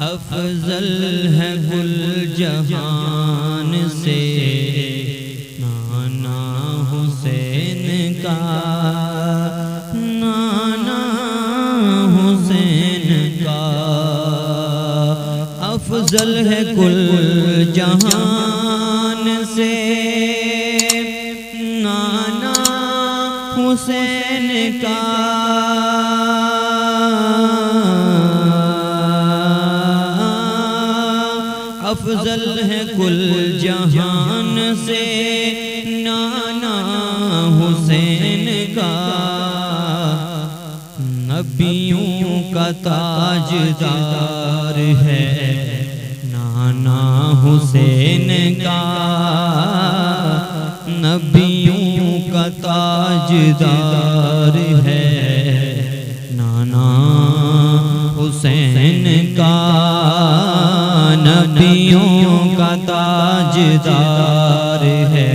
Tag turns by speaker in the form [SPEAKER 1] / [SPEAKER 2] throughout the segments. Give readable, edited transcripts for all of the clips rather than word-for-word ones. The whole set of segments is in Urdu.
[SPEAKER 1] افضل ہے کل جہان سے نانا حسین کا، نانا حسین کا افضل ہے کل جہان سے نانا حسین کا، افضل ہے کل جہان سے نانا حسین کا، نبیوں کا تاجدار ہے نانا حسین کا، نبیوں کا تاجدار ہے نانا حسین کا، نبیوں کا تاجدار ہے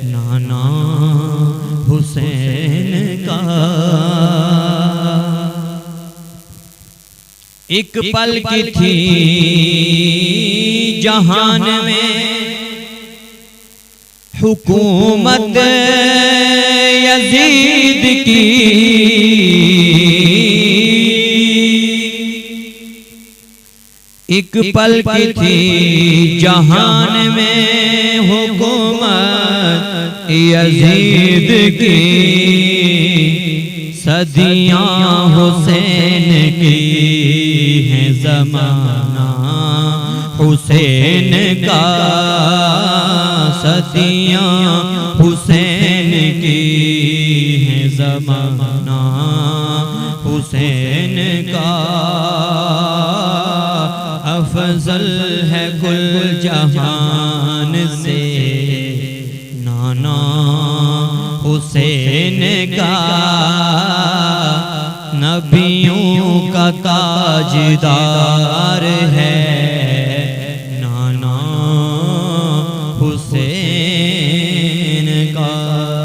[SPEAKER 1] نانا حسین کا۔ ایک پل کی تھی جہان میں حکومت یزید کی، ایک پل کی تھی جہان میں حکومت یزید کی، صدیاں حسین کی ہیں زمانہ حسین کا، صدیاں حسین کی ہیں زمانہ حسین کا، افضل ہے کل جہان سے نانا حسین کا، نبیوں کا تاجدار